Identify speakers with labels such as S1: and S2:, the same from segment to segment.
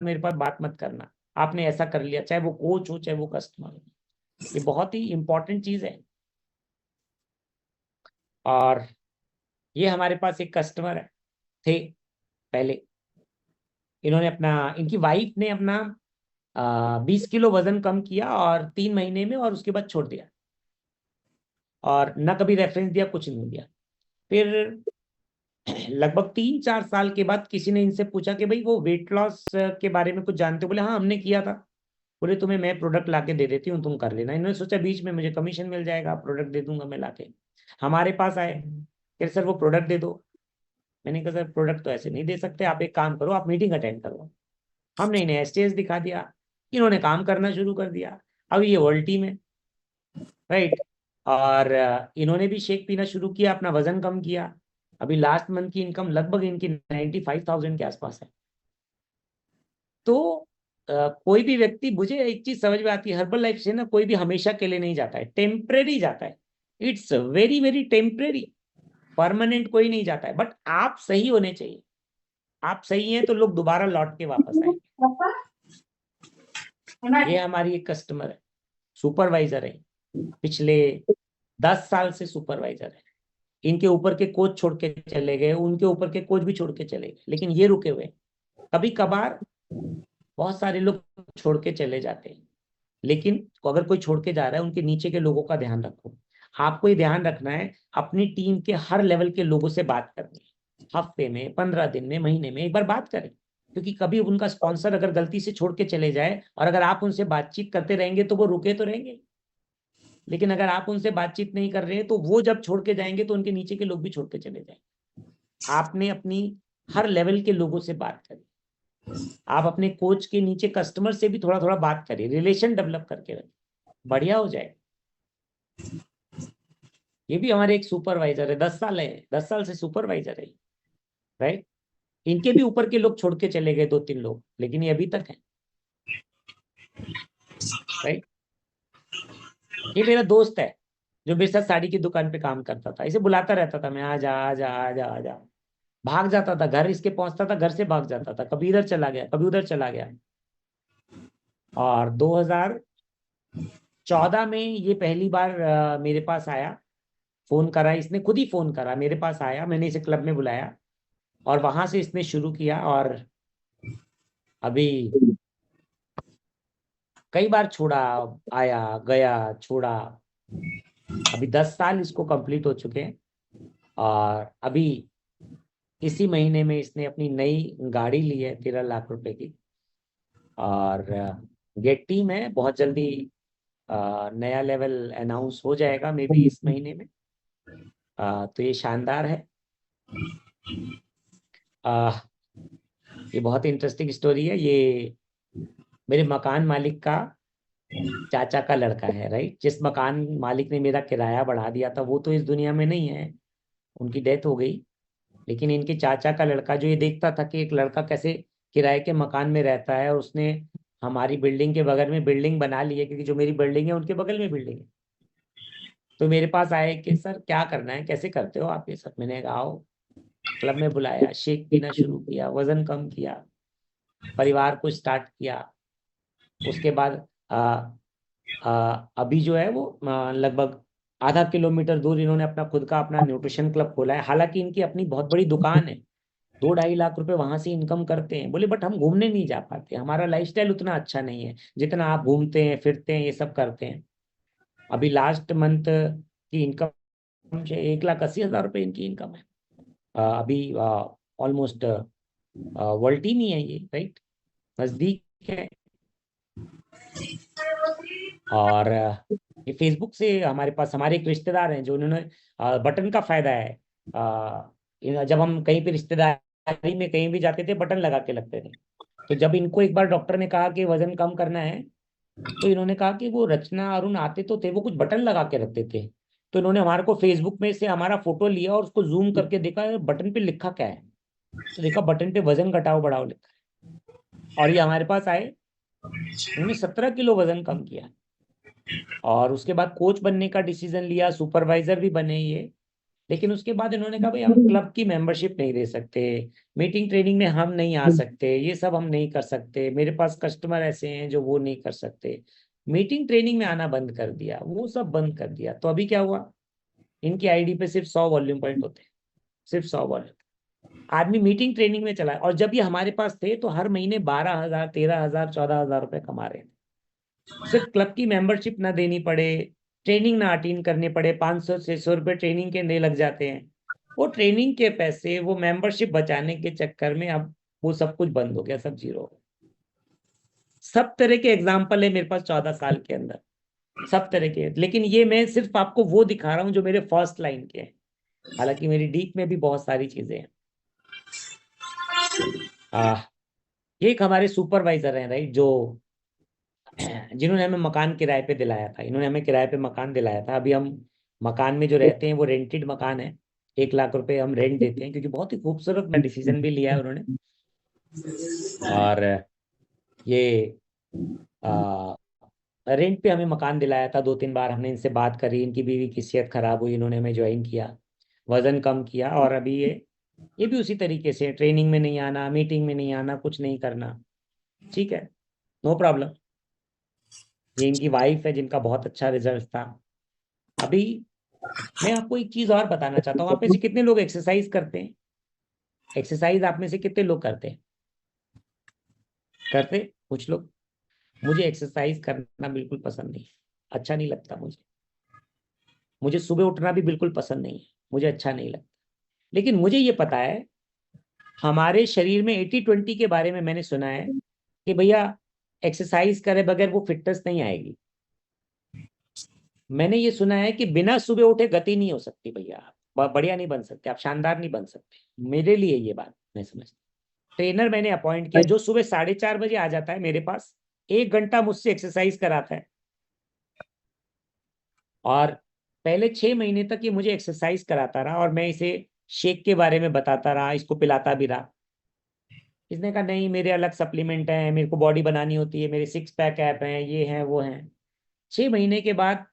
S1: मेरे पास बात मत करना, आपने ऐसा कर लिया, चाहे वो कोच हो चाहे वो कस्टमर हो। ये बहुत ही इंपॉर्टेंट चीज है। और ये हमारे पास एक कस्टमर है थे पहले, इन्होंने अपना, इनकी वाइफ ने अपना 20 किलो वजन कम किया और 3 महीने में, और उसके बाद छोड़ दिया, और ना कभी रेफरेंस दिया, कुछ नहीं दिया। फिर लगभग 3-4 साल के बाद किसी ने इनसे पूछा कि भाई वो वेट लॉस के बारे में कुछ जानते हो? बोले हाँ हमने किया था। बोले तुम्हें मैं प्रोडक्ट ला के दे देती हूँ, तुम कर लेना। इन्होंने सोचा बीच में मुझे कमीशन मिल जाएगा, प्रोडक्ट दे दूंगा मैं लाके। हमारे पास आए, कह सर वो प्रोडक्ट दे दो। मैंने कहा सर प्रोडक्ट तो ऐसे नहीं दे सकते, आप एक काम करो, आप मीटिंग अटेंड करो। हमने इन्हें एसटीएस दिखा दिया, इन्होंने काम करना शुरू कर दिया। अब ये वर्ल्ड टीम है, राइट। और इन्होंने भी शेक पीना शुरू किया, अपना वजन कम किया। अभी लास्ट मंथ की इनकम लगभग इनकी 95,000 के आसपास है। तो कोई भी व्यक्ति, मुझे एक चीज समझ में आती है, हर्बल लाइफ से ना कोई भी हमेशा के लिए नहीं जाता है, टेम्परेरी जाता है। It's very very temporary, permanent कोई नहीं जाता है। बट आप सही होने चाहिए, आप सही हैं तो लोग दोबारा लौट के वापस आएंगे। ये हमारी एक कस्टमर है, सुपरवाइजर है, पिछले 10 साल से सुपरवाइजर है। इनके ऊपर के कोच छोड़ के चले गए, उनके ऊपर के कोच भी छोड़ के चले गए, लेकिन ये रुके हुए। कभी कभार बहुत सारे लोग छोड़ के चले जाते हैं, लेकिन अगर कोई छोड़ के जा रहा है, उनके नीचे के लोगों का ध्यान रखो। आपको ये ध्यान रखना है, अपनी टीम के हर लेवल के लोगों से बात करनी है। हफ्ते में, 15 दिन में, महीने में एक बार बात करें। क्योंकि कभी उनका स्पॉन्सर अगर गलती से छोड़ के चले जाए, और अगर आप उनसे बातचीत करते रहेंगे तो वो रुके तो रहेंगे, लेकिन अगर आप उनसे बातचीत नहीं कर रहे हैं तो वो जब छोड़ के जाएंगे तो उनके नीचे के लोग भी छोड़ के चले जाएंगे। आपने अपनी हर लेवल के लोगों से बात करी। आप अपने कोच के नीचे कस्टमर से भी थोड़ा थोड़ा बात करिए, रिलेशन डेवलप करके रखिए, बढ़िया हो जाए। ये भी हमारे एक सुपरवाइजर है, 10 साल है, 10 साल से सुपरवाइजर है, राइट। इनके भी ऊपर के लोग छोड़ के चले गए, 2-3 लोग, लेकिन ये अभी तक है, राइट। ये मेरा दोस्त है जो मेरे साथ साड़ी की दुकान पे काम करता था, इसे बुलाता रहता था मैं, आ जा आ जा आ जा आ जा। भाग जाता था, घर इसके पहुंचता था, घर से भाग जाता था, कभी इधर चला गया कभी उधर चला गया। और 2014 में ये पहली बार मेरे पास आया, फोन करा, इसने खुद ही फोन करा, मेरे पास आया, मैंने इसे क्लब में बुलाया, और वहां से इसने शुरू किया। और अभी कई बार छोड़ा, आया गया, छोड़ा। अभी 10 साल इसको कंप्लीट हो चुके हैं। और अभी इसी महीने में इसने अपनी नई गाड़ी ली है, 13 लाख रुपए की। और ये टीम है, बहुत जल्दी नया लेवल अनाउंस हो जाएगा, मे बी इस महीने में। तो ये शानदार है। आ, ये बहुत इंटरेस्टिंग स्टोरी है। ये मेरे मकान मालिक का चाचा का लड़का है, राइट। जिस मकान मालिक ने मेरा किराया बढ़ा दिया था, वो तो इस दुनिया में नहीं है, उनकी डेथ हो गई। लेकिन इनके चाचा का लड़का जो ये देखता था कि एक लड़का कैसे किराए के मकान में रहता है, और उसने हमारी बिल्डिंग के बगल में बिल्डिंग बना ली है, क्योंकि जो मेरी बिल्डिंग है उनके बगल में बिल्डिंग है। तो मेरे पास आए कि सर क्या करना है, कैसे करते हो आप ये सब? मैंने कहा आओ। क्लब में बुलाया, शेक पीना शुरू किया, वजन कम किया, परिवार को स्टार्ट किया। उसके बाद अभी जो है वो लगभग आधा किलोमीटर दूर इन्होंने अपना खुद का अपना न्यूट्रिशन क्लब खोला है। हालांकि इनकी अपनी बहुत बड़ी दुकान है, 2-2.5 लाख रुपए वहां से इनकम करते हैं। बोले बट हम घूमने नहीं जा पाते, हमारा लाइफस्टाइल उतना अच्छा नहीं है जितना आप घूमते हैं फिरते हैं ये सब करते हैं। अभी लास्ट मंथ की इनकम 1,80,000 रुपये इनकी इनकम है। अभी ऑलमोस्ट वर्ल्ड टीम ही है ये, राइट, नजदीक है। और ये फेसबुक से हमारे पास, हमारे एक रिश्तेदार हैं जो उन्होंने बटन का फायदा है। जब हम कहीं पे रिश्तेदारी में कहीं भी जाते थे, बटन लगा के लगते थे। तो जब इनको एक बार डॉक्टर ने कहा कि वजन कम करना है, तो इन्होंने कहा कि वो रचना अरुण आते तो थे, वो कुछ बटन लगा के रखते थे। तो इन्होंने हमारे को फेसबुक में से हमारा फोटो लिया और उसको जूम करके देखा बटन पे लिखा क्या है। तो देखा बटन पे वजन घटाओ बढ़ाओ लिखा है। और ये हमारे पास आए, उन्होंने 17 किलो वजन कम किया, और उसके बाद कोच बनने का डिसीजन लिया, सुपरवाइजर भी बने ये। लेकिन उसके बाद इन्होंने कहा भाई हम क्लब की मेंबरशिप नहीं दे सकते, मीटिंग ट्रेनिंग में हम नहीं आ सकते, ये सब हम नहीं कर सकते, मेरे पास कस्टमर ऐसे हैं जो वो नहीं कर सकते। मीटिंग ट्रेनिंग में आना बंद कर दिया, वो सब बंद कर दिया। तो अभी क्या हुआ, इनकी आईडी पे सिर्फ 100 वॉल्यूम पॉइंट होते हैं, सिर्फ 100 वॉल्यूम। आदमी मीटिंग ट्रेनिंग में चला है, और जब ये हमारे पास थे तो हर महीने 12,000, 13,000, 14,000 रुपए कमा रहे थे। सिर्फ क्लब की मेंबरशिप ना देनी पड़े, ट्रेनिंग ना अटेंड करने पड़े, 500-600 रुपये ट्रेनिंग के लिए लग जाते हैं। वो ट्रेनिंग के पैसे, वो मेंबरशिप बचाने के चक्कर में अब वो सब कुछ बंद हो गया, सब जीरो हो गया। सब तरह के एग्जाम्पल है मेरे पास 14 साल के अंदर, सब तरह के। लेकिन ये मैं सिर्फ आपको वो दिखा रहा हूँ जो मेरे फर्स्ट लाइन के हैं, हालांकि मेरी डीप में भी बहुत सारी चीजें हैं। ये एक हमारे सुपरवाइजर हैं, राइट, जो जिन्होंने हमें मकान किराए पे दिलाया था। इन्होंने हमें किराए पे मकान दिलाया था। अभी हम मकान में जो रहते हैं वो रेंटेड मकान है, 1 लाख रुपए हम रेंट देते हैं, क्योंकि बहुत ही खूबसूरत मैं डिसीजन भी लिया है उन्होंने। और ये आ, रेंट पे हमें मकान दिलाया था। 2-3 बार हमने इनसे बात करी, इनकी बीवी की सेहत खराब हुई, इन्होंने हमें ज्वाइन किया, वजन कम किया, और अभी ये भी उसी तरीके से, ट्रेनिंग में नहीं आना, मीटिंग में नहीं आना, कुछ नहीं करना। ठीक है, नो प्रॉब्लम। ये इनकी वाइफ है जिनका बहुत अच्छा रिजल्ट था। अभी मैं आपको एक चीज और बताना चाहता हूँ, आप में से कितने लोग एक्सरसाइज करते हैं? एक्सरसाइज आप में से कितने लोग करते हैं? करते कुछ लोग। मुझे एक्सरसाइज करना बिल्कुल पसंद नहीं है, अच्छा नहीं लगता मुझे। मुझे सुबह उठना भी बिल्कुल पसंद नहीं है, मुझे अच्छा नहीं लगता। लेकिन मुझे ये पता है, हमारे शरीर में 80-20 के बारे में मैंने सुना है कि भैया एक्सरसाइज करे बगैर वो फिटनेस नहीं आएगी। मैंने ये सुना है कि बिना सुबह उठे गति नहीं हो सकती भैया, आप बढ़िया नहीं बन सकते, आप शानदार नहीं बन सकते। मेरे लिए ये बात मैं समझता। ट्रेनर मैंने अपॉइंट किया जो सुबह 4:30 बजे आ जाता है मेरे पास, 1 घंटा मुझसे एक्सरसाइज कराता है। और पहले 6 महीने तक ये मुझे एक्सरसाइज कराता रहा, और मैं इसे शेक के बारे में बताता रहा, इसको पिलाता भी रहा। इसने कहा नहीं, मेरे अलग सप्लीमेंट हैं, मेरे को बॉडी बनानी होती है, मेरे 6 पैक ऐप हैं, ये हैं वो हैं। 6 महीने के बाद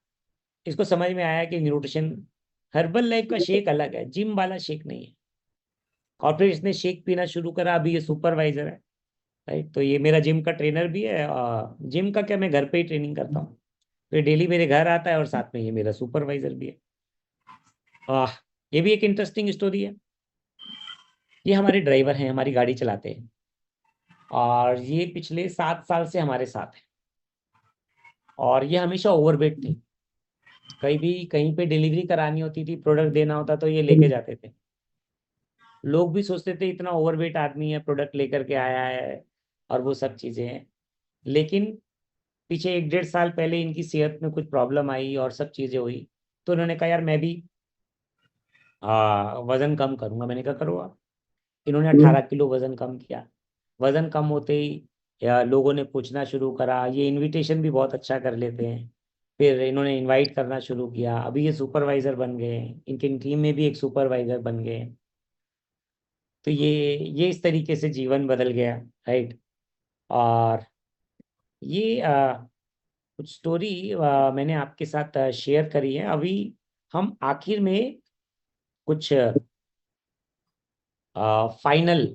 S1: इसको समझ में आया कि न्यूट्रिशन, हर्बल लाइफ का शेक अलग है, जिम वाला शेक नहीं है। और फिर इसने शेक पीना शुरू करा, अभी ये सुपरवाइजर है, राइट। तो ये मेरा जिम का ट्रेनर भी है, जिम का क्या, मैं घर पे ही ट्रेनिंग करता हूँ, तो ये डेली मेरे घर आता है, और साथ में ये मेरा सुपरवाइजर भी है। ये भी एक इंटरेस्टिंग स्टोरी है। ये हमारे ड्राइवर हैं, हमारी गाड़ी चलाते हैं, और ये पिछले 7 साल से हमारे साथ हैं। और ये हमेशा ओवरवेट थे, कहीं भी कहीं पे डिलीवरी करानी होती थी, प्रोडक्ट देना होता तो ये लेके जाते थे। लोग भी सोचते थे इतना ओवरवेट आदमी है, प्रोडक्ट लेकर के आया है, और वो सब चीजें हैं। लेकिन पीछे 1-1.5 साल पहले इनकी सेहत में कुछ प्रॉब्लम आई और सब चीजें हुई, तो उन्होंने कहा यार मैं भी वजन कम करूंगा। मैंने कहा करो आप। इन्होंने 18 किलो वजन कम किया। वजन कम होते ही या लोगों ने पूछना शुरू करा, ये इनविटेशन भी बहुत अच्छा कर लेते हैं। फिर इन्होंने इनवाइट करना शुरू किया, अभी ये सुपरवाइजर बन गए हैं, इनकी टीम में भी एक सुपरवाइजर बन गए हैं। तो ये इस तरीके से जीवन बदल गया, राइट। और ये कुछ स्टोरी मैंने आपके साथ शेयर करी है। अभी हम आखिर में कुछ फाइनल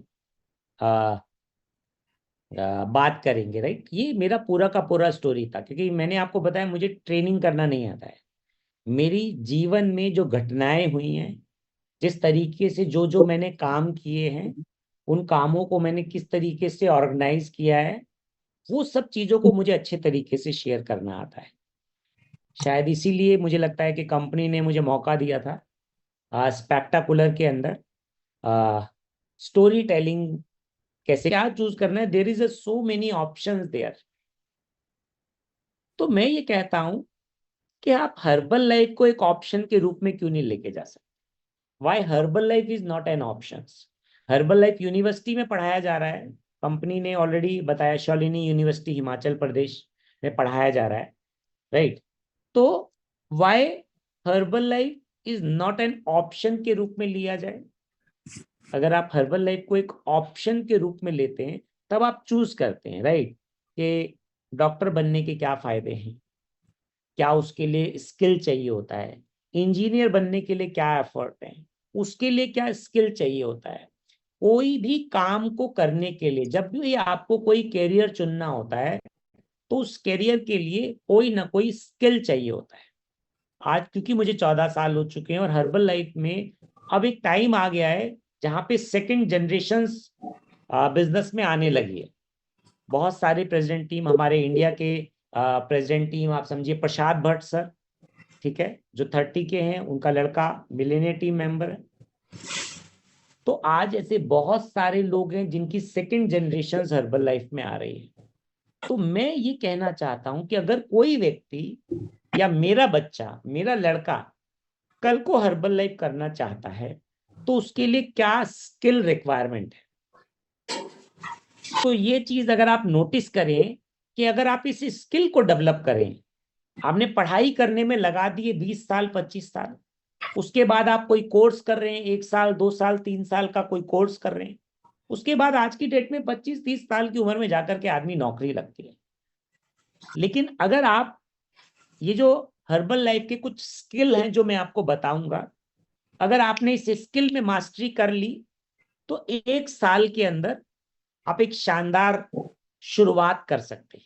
S1: बात करेंगे, राइट। ये मेरा पूरा का पूरा स्टोरी था, क्योंकि मैंने आपको बताया मुझे ट्रेनिंग करना नहीं आता है। मेरी जीवन में जो घटनाएं हुई हैं, जिस तरीके से जो जो मैंने काम किए हैं, उन कामों को मैंने किस तरीके से ऑर्गेनाइज किया है, वो सब चीजों को मुझे अच्छे तरीके से शेयर करना आता है। शायद इसीलिए मुझे लगता है कि कंपनी ने मुझे मौका दिया था स्पेक्टाकुलर के अंदर स्टोरी टेलिंग, कैसे क्या चूज करना है, there is a so many options there. तो मैं ये कहता हूं कि आप हर्बल लाइफ को एक ऑप्शन के रूप में क्यों नहीं लेके जा सकते? Why herbal life is not an option? Herbal life university में पढ़ाया जा रहा है, कंपनी ने ऑलरेडी बताया, शालिनी यूनिवर्सिटी हिमाचल प्रदेश में पढ़ाया जा रहा है, राइट। तो why herbal life is not an option के रूप में लिया जाए? अगर आप हर्बल लाइफ को एक ऑप्शन के रूप में लेते हैं, तब आप चूज करते हैं, राइट, कि डॉक्टर बनने के क्या फायदे हैं, क्या उसके लिए स्किल चाहिए होता है, इंजीनियर बनने के लिए क्या एफर्ट है, उसके लिए क्या स्किल चाहिए होता है। कोई भी काम को करने के लिए जब भी आपको कोई कैरियर चुनना होता है तो उस कैरियर के लिए कोई ना कोई स्किल चाहिए होता है। आज क्योंकि मुझे 14 साल हो चुके हैं और हर्बल लाइफ में अब एक टाइम आ गया है जहां पे सेकंड जनरेशन बिजनेस में आने लगी है। बहुत सारे प्रेसिडेंट टीम, हमारे इंडिया के प्रेसिडेंट टीम आप समझिए प्रसाद भट्ट सर, ठीक है, जो 30 के हैं, उनका लड़का मिलेनियर टीम मेंबर है। तो आज ऐसे बहुत सारे लोग हैं जिनकी सेकंड जनरेशन हर्बल लाइफ में आ रही है। तो मैं ये कहना चाहता हूं कि अगर कोई व्यक्ति या मेरा बच्चा, मेरा लड़का कल को हर्बल लाइफ करना चाहता है तो उसके लिए क्या स्किल रिक्वायरमेंट है। तो ये चीज अगर आप नोटिस करें कि अगर आप इस स्किल को डेवलप करें, आपने पढ़ाई करने में लगा दिए 20 साल 25 साल, उसके बाद आप कोई कोर्स कर रहे हैं, 1 साल 2 साल 3 साल का कोई कोर्स कर रहे हैं, उसके बाद आज की डेट में 25-30 साल की उम्र में जाकर के आदमी नौकरी लगती है। लेकिन अगर आप ये जो हर्बल लाइफ के कुछ स्किल हैं जो मैं आपको बताऊंगा, अगर आपने इस स्किल में मास्टरी कर ली तो 1 साल के अंदर आप एक शानदार शुरुआत कर सकते हैं।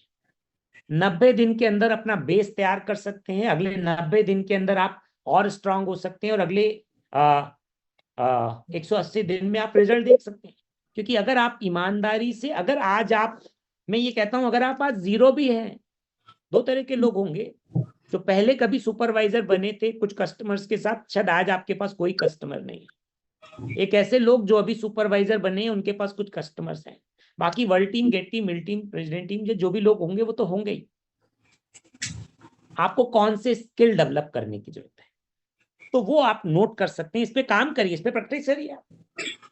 S1: 90 दिन के अंदर अपना बेस तैयार कर सकते हैं। अगले 90 दिन के अंदर आप और स्ट्रांग हो सकते हैं और अगले 180 दिन में आप रिजल्ट देख सकते हैं। क्योंकि अगर आप ईमानदारी से, अगर आज आप, मैं ये कहता हूं अगर आप आज जीरो भी हैं, दो तरह के लोग होंगे, जो पहले कभी सुपरवाइजर बने थे कुछ कस्टमर्स के साथ, शायद आज आपके पास कोई कस्टमर नहीं है। एक ऐसे लोग जो अभी सुपरवाइजर बने हैं, उनके पास कुछ कस्टमर्स हैं। बाकी वर्ल्ड टीम, गेट टीम, मिल टीम, प्रेसिडेंट टीम, जो भी लोग होंगे वो तो होंगे ही। आपको कौन से स्किल डेवलप करने की जरूरत है, तो वो आप नोट कर सकते हैं। इस पे काम करिए, इस पे प्रैक्टिस करिए।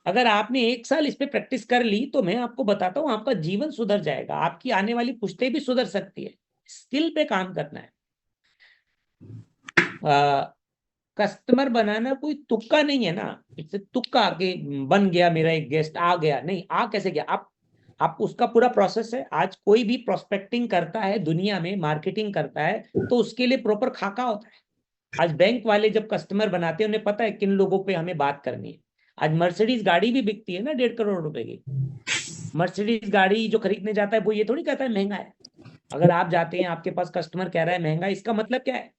S1: अगर आपने 1 साल इस पे प्रैक्टिस कर ली तो मैं आपको बताता हूं आपका जीवन सुधर जाएगा, आपकी आने वाली पुश्तें भी सुधर सकती है। स्किल पे काम करना है। कस्टमर बनाना कोई तुक्का नहीं है ना, इससे तुक्का आके बन गया, मेरा एक गेस्ट आ गया, नहीं, आ कैसे गया, आप उसका पूरा प्रोसेस है। आज कोई भी प्रोस्पेक्टिंग करता है दुनिया में, मार्केटिंग करता है, तो उसके लिए प्रॉपर खाका होता है। आज बैंक वाले जब कस्टमर बनाते हैं, उन्हें पता है किन लोगों पे हमें बात करनी है। आज मर्सिडीज गाड़ी भी बिकती है ना 1.5 करोड़ रुपए की। मर्सिडीज गाड़ी जो खरीदने जाता है वो ये थोड़ी कहता है महंगा है। अगर आप जाते हैं, आपके पास कस्टमर कह रहा है महंगा, इसका मतलब क्या है।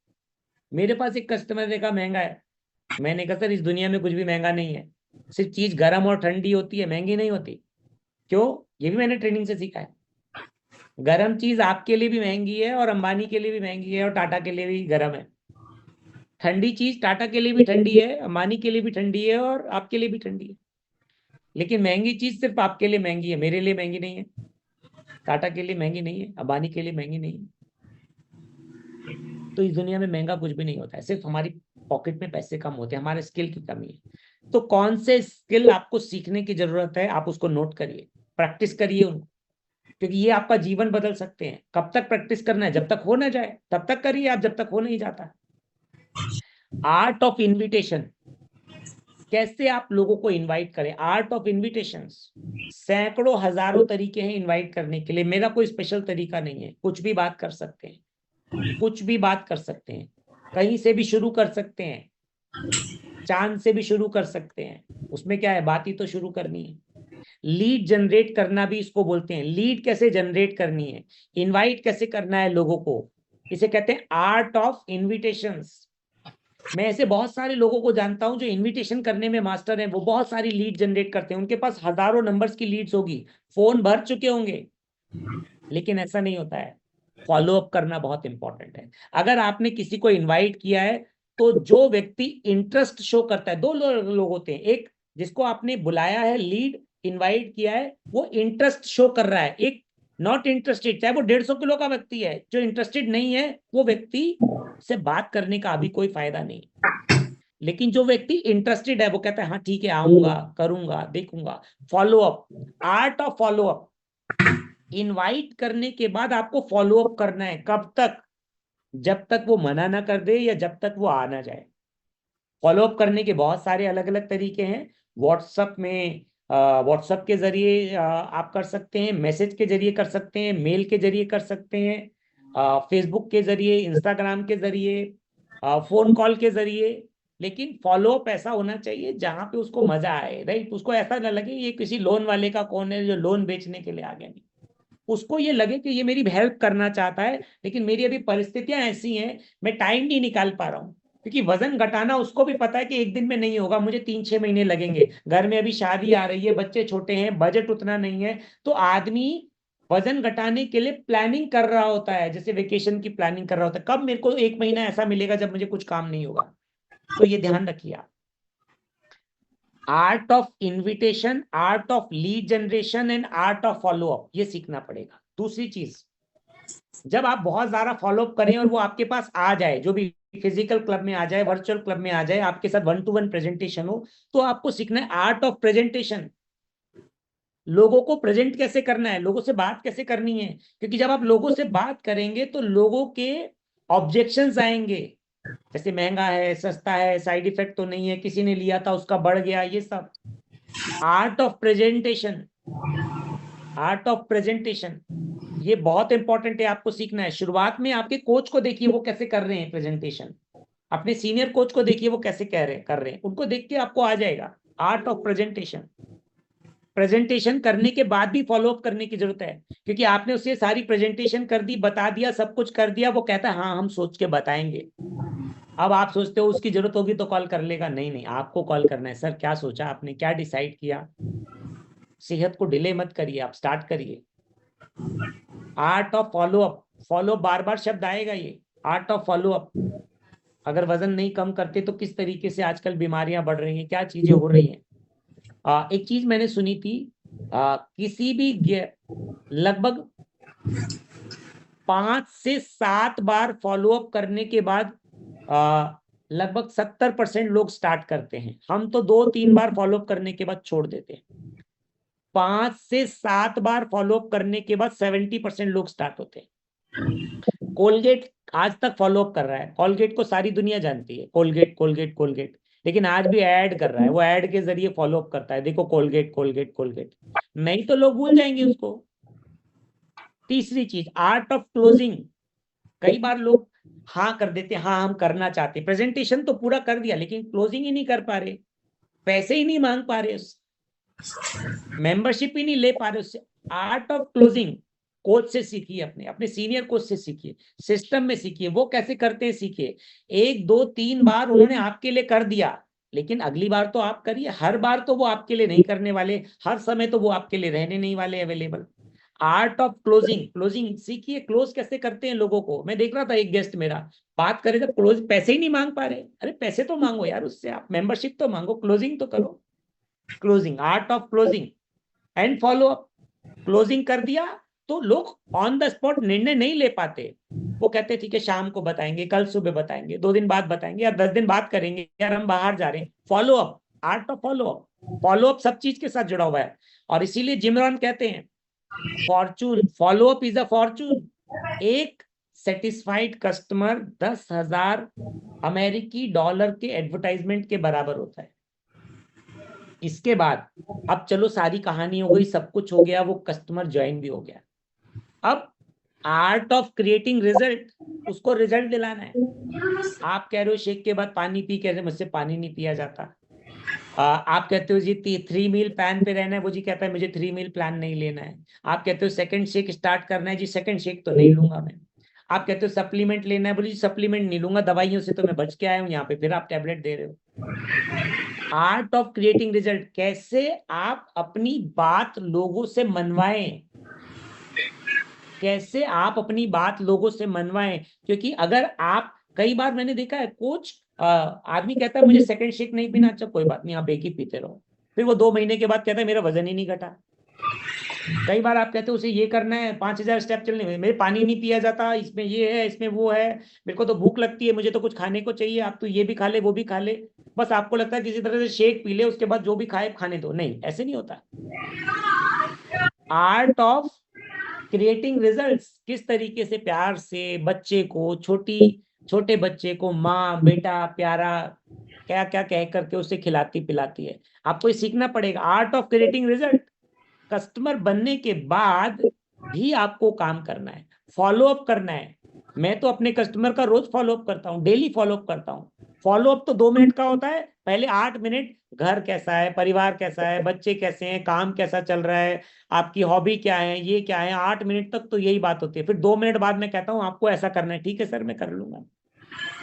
S1: मेरे पास एक कस्टमर ने कहा महंगा है, मैंने कहा सर इस दुनिया में कुछ भी महंगा नहीं है, सिर्फ चीज गर्म और ठंडी होती है, महंगी नहीं होती। क्यों? ये भी मैंने ट्रेनिंग से सीखा है। गर्म चीज आपके लिए भी महंगी है और अंबानी के लिए भी महंगी है और टाटा के लिए भी गर्म है। ठंडी चीज टाटा के लिए भी ठंडी है, अंबानी के लिए भी ठंडी है और आपके लिए भी ठंडी है। लेकिन महंगी चीज सिर्फ आपके लिए महंगी है, मेरे लिए महंगी नहीं है, टाटा के लिए महंगी नहीं है, अंबानी के लिए महंगी नहीं है। तो इस दुनिया में महंगा कुछ भी नहीं होता है, सिर्फ हमारी पॉकेट में पैसे कम होते हैं, हमारे स्किल की कमी है। तो कौन से स्किल आपको सीखने की जरूरत है, आप उसको नोट करिए, प्रैक्टिस करिए उनको, क्योंकि ये आपका जीवन बदल सकते हैं। कब तक प्रैक्टिस करना है? जब तक हो ना जाए तब तक करिए आप, जब तक हो नहीं जाता। आर्ट ऑफ इनविटेशन, कैसे आप लोगों को इनवाइट करें, आर्ट ऑफ इनविटेशन। सैकड़ों हजारों तरीके हैं इनवाइट करने के लिए, मेरा कोई स्पेशल तरीका नहीं है। कुछ भी बात कर सकते हैं, कुछ भी बात कर सकते हैं, कहीं से भी शुरू कर सकते हैं, चांद से भी शुरू कर सकते हैं, उसमें क्या है, बात ही तो शुरू करनी है। लीड जनरेट करना भी इसको बोलते हैं। लीड कैसे जनरेट करनी है, इनवाइट कैसे करना है लोगों को, इसे कहते हैं आर्ट ऑफ इनविटेशंस। मैं ऐसे बहुत सारे लोगों को जानता हूं जो इनविटेशन करने में मास्टर हैं, वो बहुत सारी लीड जनरेट करते हैं, उनके पास हजारों नंबर्स की लीड्स होगी, फोन भर चुके होंगे, लेकिन ऐसा नहीं होता है। फॉलो अप करना बहुत इंपॉर्टेंट है। अगर आपने किसी को इनवाइट किया है तो जो व्यक्ति इंटरेस्ट शो करता है, दो लोग होते हैं, एक जिसको आपने बुलाया है, लीड इनवाइट किया है, वो इंटरेस्ट शो कर रहा है, एक नॉट इंटरेस्टेड, चाहे वो 150 किलो का व्यक्ति है, जो इंटरेस्टेड नहीं है वो व्यक्ति से बात करने का अभी कोई फायदा नहीं। लेकिन जो व्यक्ति इंटरेस्टेड है वो कहता है हाँ ठीक है, आऊंगा, करूंगा, देखूंगा। Follow up, art of follow up. Invite करने के बाद आपको फॉलो अप करना है, कब तक? जब तक वो मना ना कर दे या जब तक वो आ ना जाए। फॉलो अप करने के बहुत सारे अलग अलग तरीके हैं। व्हाट्सएप में, व्हाट्सएप के जरिए आप कर सकते हैं, मैसेज के जरिए कर सकते हैं, मेल के जरिए कर सकते हैं, फेसबुक के जरिए, इंस्टाग्राम के जरिए, फोन कॉल के जरिए, लेकिन फॉलोअप ऐसा होना चाहिए जहां पे उसको मजा आए, राइट। उसको ऐसा ना लगे ये किसी लोन वाले का कौन है जो लोन बेचने के लिए आ गया, नहीं। उसको ये लगे कि ये मेरी हेल्प करना चाहता है, लेकिन मेरी अभी परिस्थितियां ऐसी हैं, मैं टाइम नहीं निकाल पा रहा हूँ। क्योंकि वजन घटाना उसको भी पता है कि एक दिन में नहीं होगा, मुझे 3-6 महीने लगेंगे, घर में अभी शादी आ रही है, बच्चे छोटे हैं, बजट उतना नहीं है। तो आदमी वजन घटाने के लिए प्लानिंग कर रहा होता है, जैसे वेकेशन की प्लानिंग कर रहा होता है, कब मेरे को 1 महीना ऐसा मिलेगा जब मुझे कुछ काम नहीं होगा। तो ये ध्यान रखिए आप। Art of invitation, art of lead generation and art of follow up, ये सीखना पड़ेगा। दूसरी चीज, जब आप बहुत ज्यादा फॉलोअप करें और वो आपके पास आ जाए, जो भी फिजिकल क्लब में आ जाए, वर्चुअल क्लब में आ जाए, आपके साथ 1-to-1 प्रेजेंटेशन हो, तो आपको सीखना है आर्ट ऑफ प्रेजेंटेशन। लोगों को प्रेजेंट कैसे करना है, लोगों से बात कैसे करनी है। क्योंकि जब आप लोगों से बात करेंगे तो लोगों के ऑब्जेक्शंस आएंगे, जैसे महंगा है, सस्ता है, साइड इफेक्ट तो नहीं है, किसी ने लिया था उसका बढ़ गया, ये सब। Art of presentation, art of presentation, ये बहुत इंपॉर्टेंट है, आपको सीखना है। शुरुआत में आपके कोच को देखिए वो कैसे कर रहे हैं प्रेजेंटेशन, अपने सीनियर कोच को देखिए वो कैसे कर रहे हैं, उनको देख के आपको आ जाएगा आर्ट ऑफ प्रेजेंटेशन। प्रेजेंटेशन करने के बाद भी फॉलोअप करने की जरूरत है, क्योंकि आपने उसे सारी प्रेजेंटेशन कर दी, बता दिया, सब कुछ कर दिया, वो कहता है हाँ हम सोच के बताएंगे। अब आप सोचते हो उसकी जरूरत होगी तो कॉल कर लेगा, नहीं नहीं, आपको कॉल करना है, सर क्या सोचा आपने, क्या डिसाइड किया। सेहत को डिले मत करिए, आप स्टार्ट करिए। आर्ट ऑफ फॉलोअप, फॉलो बार बार शब्द आएगा ये, आर्ट ऑफ फॉलोअप। अगर वजन नहीं कम करते तो किस तरीके से आजकल बीमारियां बढ़ रही हैं, क्या चीजें हो रही हैं। एक चीज मैंने सुनी थी, किसी भी लगभग 5 से 7 बार फॉलोअप करने के बाद लगभग 70% लोग स्टार्ट करते हैं। हम तो 2-3 बार फॉलोअप करने के बाद छोड़ देते हैं। 5 से 7 बार फॉलोअप करने के बाद 70% लोग स्टार्ट होते हैं। कोलगेट आज तक फॉलोअप कर रहा है, कोलगेट को सारी दुनिया जानती है, कोलगेट कोलगेट कोलगेट, लेकिन आज भी ऐड कर रहा है, वो ऐड के जरिए फॉलोअप करता है, देखो कोलगेट कोलगेट कोलगेट, नहीं तो लोग भूल जाएंगे उसको। तीसरी चीज, आर्ट ऑफ क्लोजिंग। कई बार लोग हाँ कर देते, हाँ हम करना चाहते, प्रेजेंटेशन तो पूरा कर दिया लेकिन क्लोजिंग ही नहीं कर पा रहे, पैसे ही नहीं मांग पा रहे उससे, मेंबरशिप ही नहीं ले पा रहे उससे। आर्ट ऑफ क्लोजिंग कोच से सीखिए, अपने अपने सीनियर कोच से सीखिए, सिस्टम में सीखिए, वो कैसे करते हैं सीखिए। 1-2-3 बार उन्होंने आपके लिए कर दिया, लेकिन अगली बार तो आप करिए। हर बार तो वो आपके लिए नहीं करने वाले, हर समय तो वो आपके लिए रहने नहीं वाले available. Art of closing, closing सीखिए, क्लोज कैसे करते हैं लोगों को। मैं देख रहा था एक गेस्ट मेरा बात करे जब क्लोज, पैसे ही नहीं मांग पा रहे, अरे पैसे तो मांगो यार उससे, आप मेंबरशिप तो मांगो, क्लोजिंग तो करो। Closing, art of closing and follow up. Closing कर दिया तो लोग ऑन द स्पॉट निर्णय नहीं ले पाते, वो कहते ठीक है शाम को बताएंगे, कल सुबह बताएंगे, 2 दिन बाद बताएंगे, या 10 दिन बाद करेंगे, यार हम बाहर जा रहे हैं। Follow up, art of follow up. Follow up सब चीज के साथ जुड़ा हुआ है, और इसीलिए जिम रॉन कहते हैं Fortune, follow up is a Fortune. एक सेटिस्फाइड कस्टमर 10,000 अमेरिकी डॉलर के एडवर्टाइजमेंट के बराबर होता है। इसके बाद अब चलो सारी कहानी हो गई, सब कुछ हो गया, वो कस्टमर ज्वाइन भी हो गया। अब आर्ट ऑफ क्रिएटिंग रिजल्ट, उसको रिजल्ट दिलाना है। आप कह रहे हो शेक के बाद पानी पी, कह रहे मुझसे पानी नहीं पिया जाता। आप कहते हो जी 3 मील प्लान पे रहना है, वो जी कहता है मुझे 3 मील प्लान नहीं लेना है। आप कहते हो सेकंड शेक स्टार्ट करना है, जी सेकंड शेक तो नहीं लूंगा मैं। आप कहते हो सप्लीमेंट लेना है, बोले जी सप्लीमेंट नहीं लूंगा, दवाइयों से तो मैं बच के आया हूँ, यहाँ पे फिर आप टैबलेट दे रहे हो। आर्ट ऑफ क्रिएटिंग रिजल्ट, कैसे आप अपनी बात लोगों से मनवाएं, कैसे आप अपनी बात लोगों से मनवाएं। क्योंकि अगर आप, कई बार मैंने देखा है कोच, आदमी कहता है मुझे सेकंड शेक नहीं पीना, अच्छा कोई बात नहीं आप एक ही पीते रहो, फिर वो 2 महीने के बाद कहता है मेरा वजन ही नहीं घटा। कई बार आप कहते हो उसे ये करना है, 5,000 स्टेप चलने में, मेरे पानी नहीं पिया जाता, इसमें ये है इसमें वो है, मेरे को तो भूख लगती है, मुझे तो कुछ खाने को चाहिए, आप तो ये भी खा ले वो भी खा ले, बस आपको लगता है किसी तरह से शेक पी ले, उसके बाद जो भी खाए खाने दो। नहीं, ऐसे नहीं होता। आर्ट ऑफ क्रिएटिंग रिजल्ट्स, किस तरीके से प्यार से बच्चे को, छोटे बच्चे को माँ बेटा प्यारा क्या क्या कह करके उसे खिलाती पिलाती है, आपको ये सीखना पड़ेगा। Art of creating result, customer बनने के बाद भी आपको काम करना है, फॉलो अप करना है। मैं तो अपने कस्टमर का रोज फॉलोअप करता हूँ, डेली फॉलोअप करता हूँ। फॉलोअप तो 2 मिनट का होता है, पहले 8 मिनट घर कैसा है, परिवार कैसा है, बच्चे कैसे हैं, काम कैसा चल रहा है, आपकी हॉबी क्या है, ये क्या है, 8 मिनट तक तो यही बात होती है। फिर 2 मिनट बाद मैं कहता हूँ आपको ऐसा करना है, ठीक है सर मैं कर लूंगा।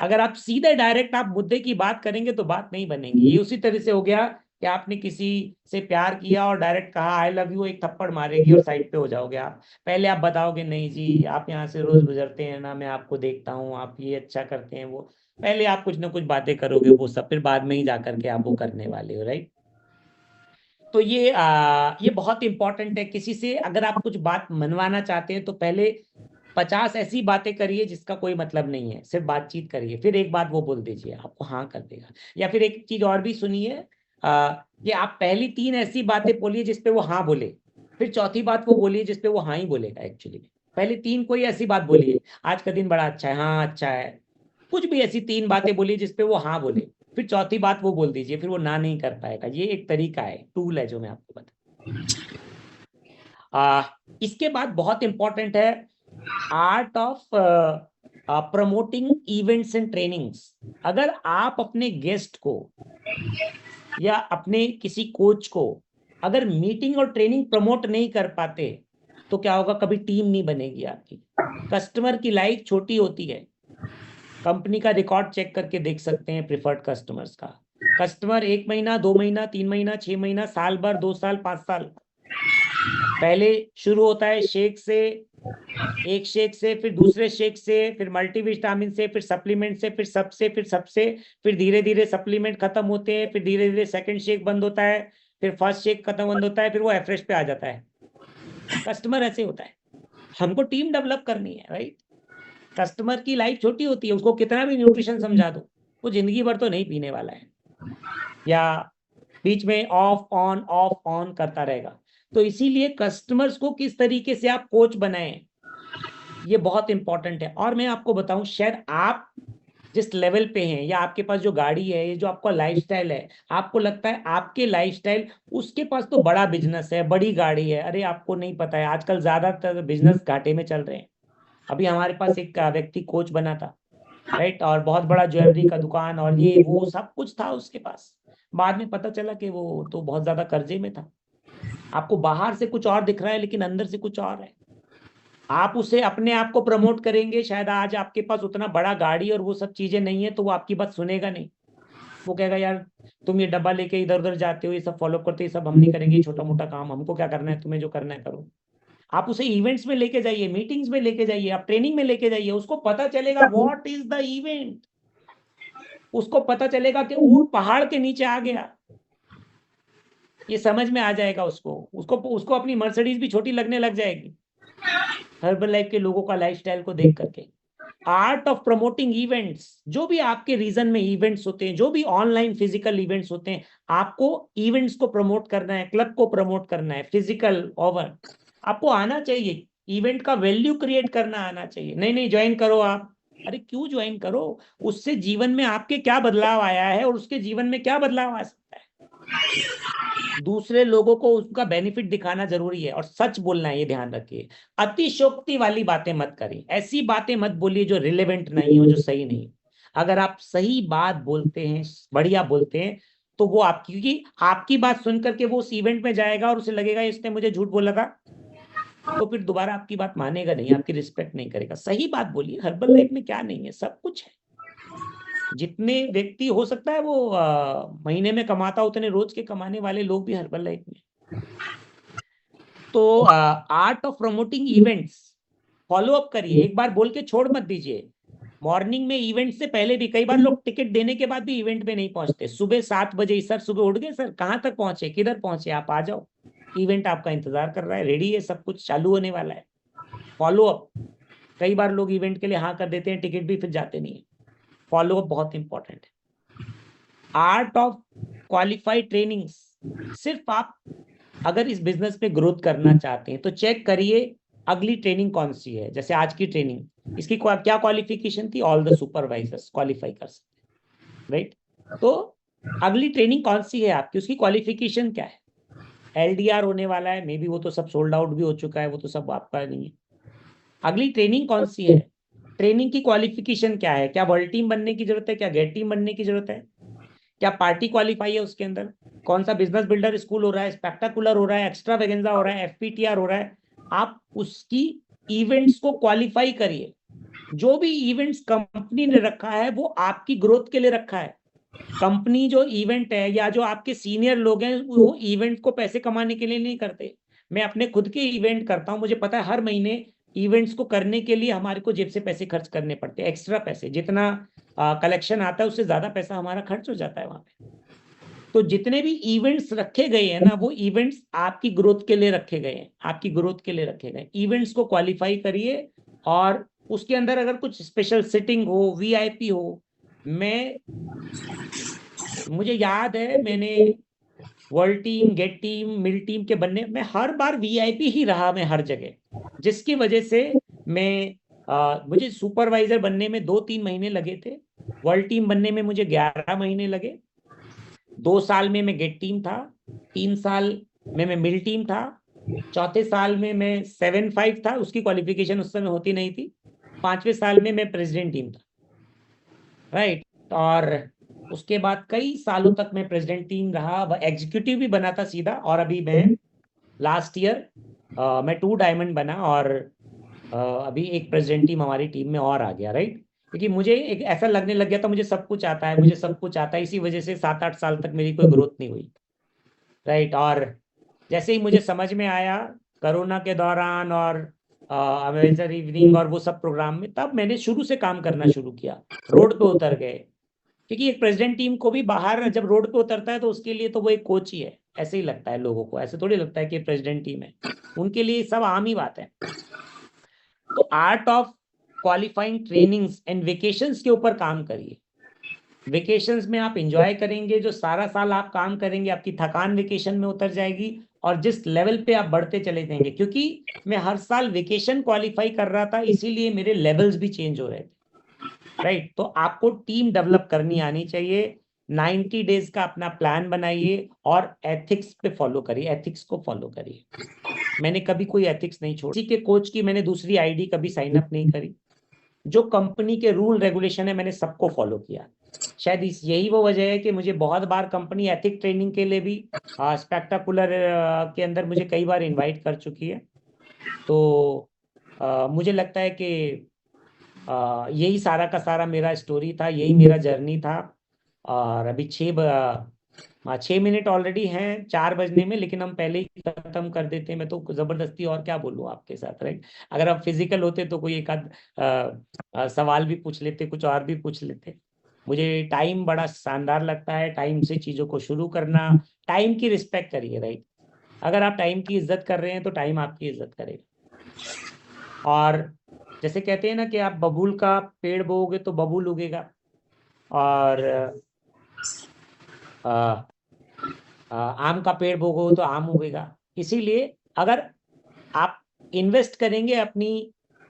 S1: अगर आप सीधे डायरेक्ट आप मुद्दे की बात करेंगे तो बात नहीं बनेगी। ये उसी तरह से हो गया कि आपने किसी से प्यार किया और डायरेक्ट कहा आई लव यू, एक थप्पड़ मारेगी और साइड पे हो जाओगे आप। पहले आप बताओगे नहीं जी आप यहाँ से रोज गुजरते हैं ना, मैं आपको देखता हूँ आप ये अच्छा करते हैं वो, पहले आप कुछ ना कुछ बातें करोगे वो सब, फिर बाद में ही जाकर के आप वो करने वाले हो, राइट। तो ये बहुत इंपॉर्टेंट है। किसी से अगर आप कुछ बात मनवाना चाहते हैं तो पहले 50 ऐसी बातें करिए जिसका कोई मतलब नहीं है, सिर्फ बातचीत करिए, फिर एक बात वो बोल दीजिए, आपको हाँ कर देगा। या फिर एक चीज और भी सुनिए, कि आप पहली 3 ऐसी बातें बोलिए जिसपे वो हाँ बोले, फिर चौथी बात वो बोलिए जिसपे वो हाँ ही बोलेगा एक्चुअली में। पहले 3 कोई ऐसी बात बोलिए, आज का दिन बड़ा अच्छा है, हाँ अच्छा है, कुछ भी ऐसी 3 बातें बोलिए जिसपे वो हाँ बोले, फिर चौथी बात वो बोल दीजिए, फिर वो ना नहीं कर पाएगा। ये एक तरीका है, टूल है जो मैं आपको बता। इसके बाद बहुत इंपॉर्टेंट है art of promoting events and trainings. अगर आप अपने गेस्ट को या अपने किसी कोच को अगर मीटिंग और ट्रेनिंग प्रमोट नहीं कर पाते तो क्या होगा, कभी टीम नहीं बनेगी आपकी। कस्टमर की लाइफ छोटी होती है, कंपनी का रिकॉर्ड चेक करके देख सकते हैं प्रिफर्ड कस्टमर्स का। कस्टमर 1 महीना, 2 महीना, 3 महीना, 6 महीना, साल भर, 2 साल, 5 साल, पहले शुरू होता है शेक से, एक शेक से, फिर दूसरे शेक से, फिर मल्टीविटामिन से, फिर सप्लीमेंट से, फिर सबसे, फिर सबसे, फिर धीरे धीरे सप्लीमेंट खत्म होते हैं, फिर धीरे धीरे सेकंड शेक बंद होता है, फिर फर्स्ट शेक खत्म बंद होता है, फिर वो एफ्रेश पे आ जाता है। कस्टमर ऐसे होता है। हमको टीम डेवलप करनी है, राइट। कस्टमर की लाइफ छोटी होती है, उसको कितना भी न्यूट्रिशन समझा दो वो जिंदगी भर तो नहीं पीने वाला है, या बीच में ऑफ ऑन करता रहेगा। तो इसीलिए कस्टमर्स को किस तरीके से आप कोच बनाएं ये बहुत इंपॉर्टेंट है। और मैं आपको बताऊं, शायद आप जिस लेवल पे हैं या आपके पास जो गाड़ी है, ये जो आपका लाइफस्टाइल है, आपको लगता है आपके लाइफस्टाइल, उसके पास तो बड़ा बिजनेस है, बड़ी गाड़ी है। अरे आपको नहीं पता है आजकल ज्यादातर बिजनेस घाटे में चल रहे हैं। अभी हमारे पास एक व्यक्ति कोच बना था, राइट, और बहुत बड़ा ज्वेलरी का दुकान और ये वो सब कुछ था उसके पास। बाद में पता चला कि वो तो बहुत ज्यादा कर्जे में था। आपको बाहर से कुछ और दिख रहा है लेकिन अंदर से कुछ और है। आप उसे अपने आप को प्रमोट करेंगे, शायद आज आपके पास उतना बड़ा गाड़ी और वो सब चीजें नहीं है तो वो आपकी बात सुनेगा नहीं। वो कहेगा यार तुम ये डब्बा लेके इधर उधर जाते हो, ये सब फॉलो करते हो, ये सब हम नहीं करेंगे, छोटा मोटा काम हमको क्या करना है, तुम्हें जो करना है करो। आप उसे इवेंट्स में लेके जाइए, मीटिंग्स में लेके जाइए, आप ट्रेनिंग में लेके जाइए, उसको पता चलेगा व्हाट इज द इवेंट। उसको पता चलेगा कि ऊंट पहाड़ के नीचे आ गया, ये समझ में आ जाएगा उसको। उसको उसको अपनी मर्सिडीज भी छोटी लगने लग जाएगी हर्बल लाइफ के लोगों का लाइफस्टाइल को देख करके। आर्ट ऑफ प्रमोटिंग इवेंट्स, जो भी आपके रीजन में इवेंट्स होते हैं, जो भी ऑनलाइन फिजिकल इवेंट्स होते हैं, आपको इवेंट्स को प्रमोट करना है, क्लब को प्रमोट करना है, फिजिकल ओवर आपको आना चाहिए। इवेंट का वैल्यू क्रिएट करना आना चाहिए। नहीं नहीं ज्वाइन करो आप, अरे क्यों ज्वाइन करो, उससे जीवन में आपके क्या बदलाव आया है और उसके जीवन में क्या बदलाव आ सकता है। दूसरे लोगों को उसका बेनिफिट दिखाना जरूरी है और सच बोलना है, ये ध्यान रखिए। अतिशोक्ति वाली बातें मत करिए, ऐसी बातें मत बोलिए जो रिलेवेंट नहीं हो, जो सही नहीं। अगर आप सही बात बोलते हैं, बढ़िया बोलते हैं, तो वो आपकी, क्योंकि आपकी बात सुन करके वो उस इवेंट में जाएगा और उसे लगेगा इसने मुझे झूठ बोला था, तो फिर दोबारा आपकी बात मानेगा नहीं, आपकी रिस्पेक्ट नहीं करेगा। सही बात बोलिए, हर्बल लाइफ में क्या नहीं है, सब कुछ है। जितने व्यक्ति हो सकता है वो महीने में कमाता, उतने रोज के कमाने वाले लोग भी हर्बल लाइफ में। तो art of promoting events follow up करिए, एक बार बोल के छोड़ मत दीजिए। मॉर्निंग में इवेंट से पहले भी कई बार लोग टिकट देने के बाद भी इवेंट में नहीं पहुंचते। सुबह 7 बजे, सर सुबह उठ गए सर, कहाँ तक पहुंचे, किधर पहुंचे, आप आ जाओ, इवेंट आपका इंतजार कर रहा है, रेडी है, सब कुछ चालू होने वाला है। फॉलो अप, कई बार लोग इवेंट के लिए हाँ कर देते हैं, टिकट भी फिर जाते नहीं है। फॉलो अप बहुत इंपॉर्टेंट है। आर्ट ऑफ क्वालिफाइड ट्रेनिंग्स, सिर्फ आप अगर इस बिजनेस में ग्रोथ करना चाहते हैं तो चेक करिए अगली ट्रेनिंग कौन सी है। जैसे आज की ट्रेनिंग, इसकी क्या क्वालिफिकेशन थी, ऑल द सुपरवाइजर्स क्वालिफाई कर सकते, राइट। तो अगली ट्रेनिंग कौन सी है आपकी, उसकी क्वालिफिकेशन क्या है। एलडीआर होने वाला है, मे बी वो तो सब सोल्ड आउट भी हो चुका है, वो तो सब आपका नहीं है। अगली ट्रेनिंग कौन सी है, ट्रेनिंग की क्वालिफिकेशन क्या है, क्या वर्ल्ड टीम बनने की जरूरत है, क्या गेट टीम बनने की जरूरत है, क्या पार्टी क्वालिफाई है उसके अंदर, कौन सा बिजनेस बिल्डर स्कूल हो रहा है, स्पेक्टाकुलर हो रहा है, एक्स्ट्रा वेगेंजा हो रहा है, एफपीटीआर हो रहा है, आप उसकी इवेंट्स को क्वालिफाई करिए। जो भी इवेंट्स कंपनी ने रखा है वो आपकी ग्रोथ के लिए रखा है। कंपनी जो इवेंट है या जो आपके सीनियर लोग हैं वो इवेंट को पैसे कमाने के लिए नहीं करते। मैं अपने खुद के इवेंट करता हूं, मुझे पता है हर महीने इवेंट्स को करने के लिए हमारे को जेब से पैसे खर्च करने पड़ते हैं, एक्स्ट्रा पैसे, जितना कलेक्शन आता है उससे ज्यादा पैसा हमारा खर्च हो जाता है वहां पे। तो जितने भी इवेंट्स रखे गए हैं ना, वो इवेंट्स आपकी ग्रोथ के लिए रखे गए हैं, आपकी ग्रोथ के लिए रखे गए। इवेंट्स को क्वालिफाई करिए और उसके अंदर अगर कुछ स्पेशल सिटिंग हो, वीआईपी हो। मुझे याद है मैंने वर्ल्ड टीम, गेट टीम, मिल टीम के बनने में हर बार वीआईपी ही रहा मैं हर जगह, जिसकी वजह से मुझे सुपरवाइजर बनने में 2-3 महीने लगे थे, वर्ल्ड टीम बनने में मुझे 11 महीने लगे, 2 साल में मैं गेट टीम था, 3 साल में मैं मिल टीम था, चौथे साल में मैं 7-5 था, उसकी क्वालिफिकेशन उस समय होती नहीं थी, 5वें साल में मैं प्रेसिडेंट टीम था, राइट। और उसके बाद कई सालों तक मैं प्रेसिडेंट टीम रहा, वह एग्जीक्यूटिव भी बना था सीधा, और अभी मैं लास्ट ईयर मैं 2 डायमंड बना, और अभी एक प्रेसिडेंट टीम हमारी टीम में और आ गया, राइट। क्योंकि मुझे एक ऐसा लगने लग गया था मुझे सब कुछ आता है, मुझे सब कुछ आता है, इसी वजह से 7-8 साल तक मेरी कोई ग्रोथ नहीं हुई, राइट। और जैसे ही मुझे समझ में आया कोरोना के दौरान और अमेजर इवनिंग और वो सब प्रोग्राम में, तब मैंने शुरू से काम करना शुरू किया, रोड पे उतर गए। क्योंकि एक प्रेसिडेंट टीम को भी बाहर जब रोड पे उतरता है तो उसके लिए तो वो एक कोच ही है, ऐसे ही लगता है लोगों को, ऐसे थोड़ी लगता है कि प्रेसिडेंट टीम है, उनके लिए सब आम ही बात है। तो art of qualifying trainings and vacations के ऊपर काम करिए। वेकेशंस में आप एंजॉय करेंगे, जो सारा साल आप काम करेंगे आपकी थकान वेकेशन में उतर जाएगी, और जिस लेवल पे आप बढ़ते चले जाएंगे। क्योंकि मैं हर साल वेकेशन क्वालिफाई कर रहा था, इसीलिए मेरे लेवल्स भी चेंज हो रहे थे, राइट। तो आपको टीम डेवलप करनी आनी चाहिए, 90 डेज का अपना प्लान बनाइए और एथिक्स पे फॉलो करिए, एथिक्स को फॉलो करिए। मैंने कभी कोई एथिक्स नहीं छोड़ी, किसी के कोच की मैंने दूसरी आईडी कभी साइन अप नहीं करी, जो कंपनी के रूल रेगुलेशन है मैंने सबको फॉलो किया। शायद यही वो वजह है कि मुझे बहुत बार कंपनी एथिक ट्रेनिंग के लिए भी स्पेक्टाकुलर के अंदर मुझे कई बार इनवाइट कर चुकी है। तो मुझे लगता है कि यही सारा का सारा मेरा स्टोरी था, यही मेरा जर्नी था। और अभी 6 मिनट ऑलरेडी हैं 4 बजने में, लेकिन हम पहले ही खत्म कर देते हैं। मैं तो जबरदस्ती और क्या बोलूँ आपके साथ, राइट। अगर आप फिजिकल होते तो कोई एक आध सवाल भी पूछ लेते, कुछ और भी पूछ लेते। मुझे टाइम बड़ा शानदार लगता है, टाइम से चीज़ों को शुरू करना। टाइम की रिस्पेक्ट करिए, राइट। अगर आप टाइम की इज्जत कर रहे हैं तो टाइम आपकी इज्जत करेगा। और जैसे कहते हैं ना कि आप बबूल का पेड़ बोओगे तो बबूल उगेगा, और आम का पेड़ बोओगे तो आम उगेगा। इसीलिए अगर आप इन्वेस्ट करेंगे अपनी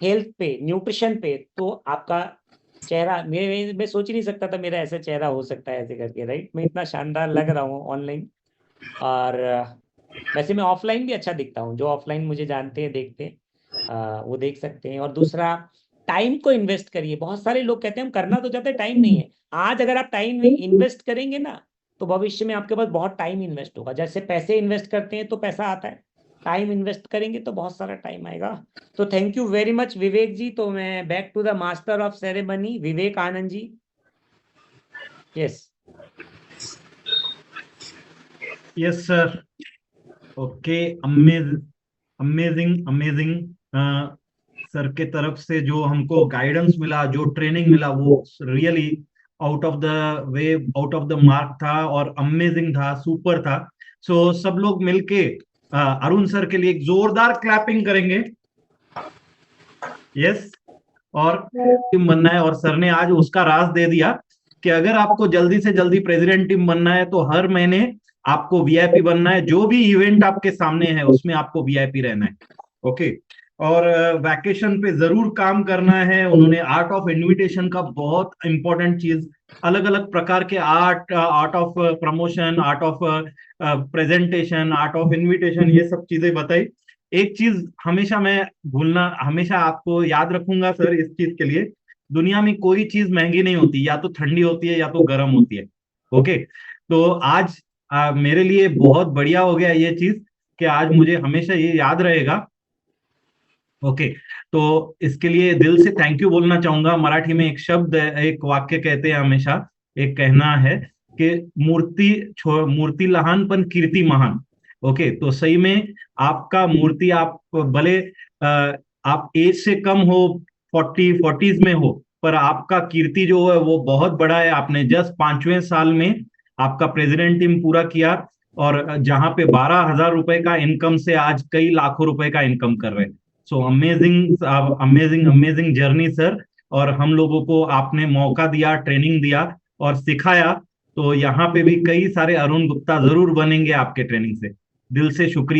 S1: हेल्थ पे, न्यूट्रिशन पे, तो आपका चेहरा, मैं सोच ही नहीं सकता था मेरा ऐसा चेहरा हो सकता है ऐसे करके, राइट। मैं इतना शानदार लग रहा हूँ ऑनलाइन। और वैसे मैं ऑफलाइन भी अच्छा दिखता हूँ, जो ऑफलाइन मुझे जानते हैं, देखते हैं, वो देख सकते हैं। और दूसरा, टाइम को इन्वेस्ट करिए। बहुत सारे लोग कहते हैं हम करना तो चाहते हैं, टाइम नहीं है। आज अगर आप टाइम में इन्वेस्ट करेंगे ना, तो भविष्य में आपके पास बहुत टाइम इन्वेस्ट होगा। जैसे पैसे इन्वेस्ट करते हैं तो पैसा आता है, टाइम इन्वेस्ट करेंगे तो बहुत सारा टाइम आएगा। तो thank you very much Vivek ji. तो मैं back to the master of ceremony, Vivek Anand ji. Yes
S2: yes sir. Okay, amazing amazing. Sir के तरफ से जो हमको गाइडेंस मिला, जो ट्रेनिंग मिला, वो really out of the way, out of the mark था, और अमेजिंग था, सुपर था। सो सब लोग मिलके अरुण सर के लिए एक जोरदार क्लैपिंग करेंगे। यस। और टीम बनना है, और सर ने आज उसका राज दे दिया कि अगर आपको जल्दी से जल्दी प्रेसिडेंट टीम बनना है तो हर महीने आपको वीआईपी बनना है। जो भी इवेंट आपके सामने है उसमें आपको वीआईपी रहना है। ओके। और वैकेशन पे जरूर काम करना है। उन्होंने आर्ट ऑफ इनविटेशन का बहुत इंपॉर्टेंट चीज, अलग अलग प्रकार के art, art of promotion, art of presentation, art of invitation, ये सब चीजें बताई। एक चीज हमेशा मैं भूलना, हमेशा आपको याद रखूंगा सर इस चीज के लिए, दुनिया में कोई चीज महंगी नहीं होती, या तो ठंडी होती है या तो गर्म होती है। ओके, तो आज मेरे लिए बहुत बढ़िया हो गया ये चीज, कि आज मुझे हमेशा ये याद रहेगा। ओके, तो इसके लिए दिल से थैंक यू बोलना चाहूंगा। मराठी में एक शब्द एक वाक्य कहते हैं हमेशा, एक कहना है कि मूर्ति लहान पण कीर्ती महान। ओके, तो सही में आपका मूर्ति, आप भले आप एज से कम हो, 40s में हो, पर आपका कीर्ति जो है वो बहुत बड़ा है। आपने जस्ट 5वें साल में आपका प्रेसिडेंट टीम पूरा किया, और जहां पे 12,000 रुपए का इनकम से आज कई लाखों रुपए का इनकम कर रहे हैं। So amazing, amazing amazing journey sir. और हम लोगों को आपने मौका दिया, ट्रेनिंग दिया और सिखाया। तो यहाँ पे भी कई सारे अरुण गुप्ता जरूर बनेंगे आपके ट्रेनिंग से। दिल से शुक्रिया।